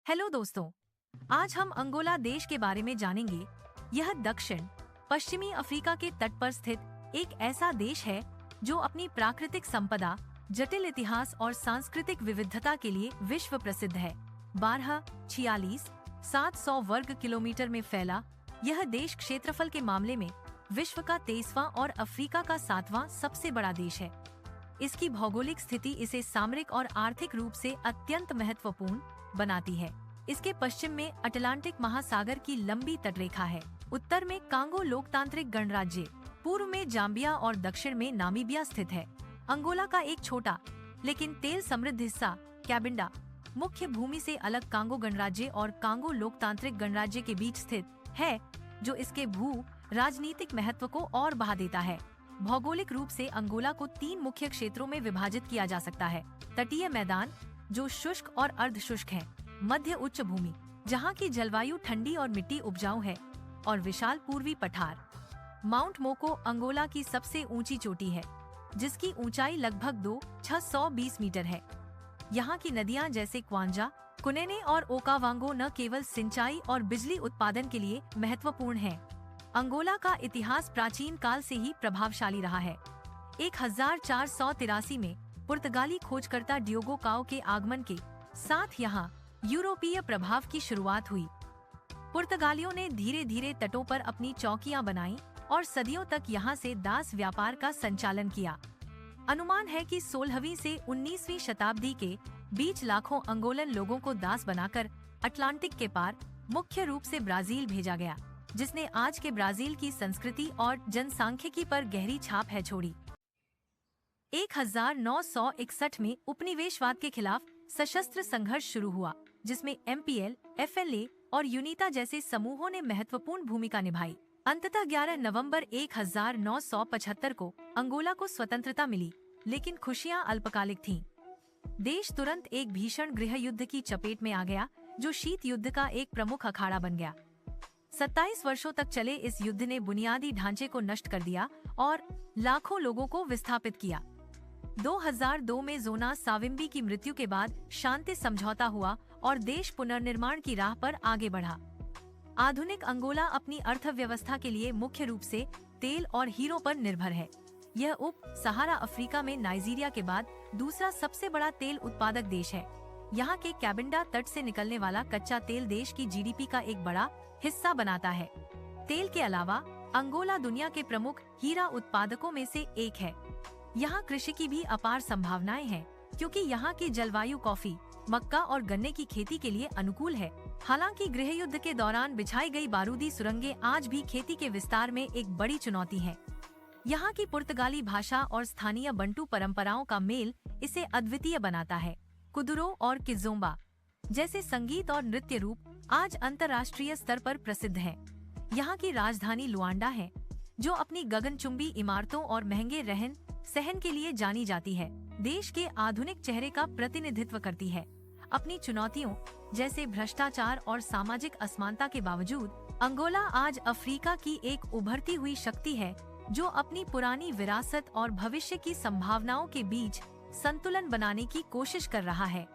Hello दोस्तों, आज हम अंगोला देश के बारे में जानेंगे। यह दक्षिण पश्चिमी अफ्रीका के तट पर स्थित एक ऐसा देश है जो अपनी प्राकृतिक संपदा, जटिल इतिहास और सांस्कृतिक विविधता के लिए विश्व प्रसिद्ध है। 700 वर्ग किलोमीटर में फैला यह देश क्षेत्रफल के मामले में विश्व का 23वां और अफ्रीका का 7वां सबसे बड़ा देश है। इसकी भौगोलिक स्थिति इसे सामरिक और आर्थिक रूप से अत्यंत महत्वपूर्ण बनाती है। इसके पश्चिम में अटलांटिक महासागर की लंबी तटरेखा है। उत्तर में कांगो लोकतांत्रिक गणराज्य, पूर्व में जाम्बिया और दक्षिण में नामीबिया स्थित है। अंगोला का एक छोटा लेकिन तेल समृद्ध हिस्सा कैबिंडा मुख्य भूमि से अलग कांगो गणराज्य और कांगो लोकतांत्रिक गणराज्य के बीच स्थित है, जो इसके भू राजनीतिक महत्व को और बढ़ा देता है। भौगोलिक रूप से अंगोला को 3 मुख्य क्षेत्रों में विभाजित किया जा सकता है। तटीय मैदान जो शुष्क और अर्ध शुष्क है, मध्य उच्च भूमि जहाँ की जलवायु ठंडी और मिट्टी उपजाऊ है, और विशाल पूर्वी पठार। माउंट मोको अंगोला की सबसे ऊंची चोटी है, जिसकी ऊंचाई लगभग 2620 मीटर है। यहाँ की नदियाँ जैसे क्वांजा, कुनेने और ओकावांगो न केवल सिंचाई और बिजली उत्पादन के लिए महत्वपूर्ण है। अंगोला का इतिहास प्राचीन काल से ही प्रभावशाली रहा है। 1483 में पुर्तगाली खोजकर्ता डियोगो काओ के आगमन के साथ यहाँ यूरोपीय प्रभाव की शुरुआत हुई। पुर्तगालियों ने धीरे धीरे तटों पर अपनी चौकियां बनाई और सदियों तक यहाँ से दास व्यापार का संचालन किया। अनुमान है कि 16वीं से 19वीं शताब्दी के बीच लाखों अंगोलन लोगों को दास बनाकर अटलांटिक के पार मुख्य रूप से ब्राजील भेजा गया, जिसने आज के ब्राजील की संस्कृति और जनसांख्यिकी पर गहरी छाप है छोड़ी। 1961 में उपनिवेशवाद के खिलाफ सशस्त्र संघर्ष शुरू हुआ, जिसमें MPL, FLA और यूनिटा जैसे समूहों ने महत्वपूर्ण भूमिका निभाई। अंततः 11 नवंबर 1975 को अंगोला को स्वतंत्रता मिली, लेकिन खुशियां अल्पकालिक थीं। देश तुरंत एक भीषण गृह युद्ध की चपेट में आ गया, जो शीत युद्ध का एक प्रमुख अखाड़ा बन गया। 27 वर्षों तक चले इस युद्ध ने बुनियादी ढांचे को नष्ट कर दिया और लाखों लोगों को विस्थापित किया। 2002 में जोना साविम्बी की मृत्यु के बाद शांति समझौता हुआ और देश पुनर्निर्माण की राह पर आगे बढ़ा। आधुनिक अंगोला अपनी अर्थव्यवस्था के लिए मुख्य रूप से तेल और हीरो पर निर्भर है। यह उप सहारा अफ्रीका में नाइजीरिया के बाद दूसरा सबसे बड़ा तेल उत्पादक देश है। यहाँ के कैबिंडा तट से निकलने वाला कच्चा तेल देश की GDP का एक बड़ा हिस्सा बनाता है। तेल के अलावा अंगोला दुनिया के प्रमुख हीरा उत्पादकों में से एक है। यहाँ कृषि की भी अपार संभावनाएं हैं, क्योंकि यहाँ की जलवायु कॉफी, मक्का और गन्ने की खेती के लिए अनुकूल है। हालांकि गृह युद्ध के दौरान बिछाई गई बारूदी सुरंगें आज भी खेती के विस्तार में एक बड़ी चुनौती हैं। यहाँ की पुर्तगाली भाषा और स्थानीय बंटू परंपराओं का मेल इसे अद्वितीय बनाता है। कुदुरो और किज़ोम्बा जैसे संगीत और नृत्य रूप आज अंतर्राष्ट्रीय स्तर पर प्रसिद्ध हैं। यहाँ की राजधानी लुआंडा है, जो अपनी गगनचुंबी इमारतों और महंगे रहन सहन के लिए जानी जाती है। देश के आधुनिक चेहरे का प्रतिनिधित्व करती है। अपनी चुनौतियों जैसे भ्रष्टाचार और सामाजिक असमानता के बावजूद अंगोला आज अफ्रीका की एक उभरती हुई शक्ति है, जो अपनी पुरानी विरासत और भविष्य की संभावनाओं के बीच संतुलन बनाने की कोशिश कर रहा है।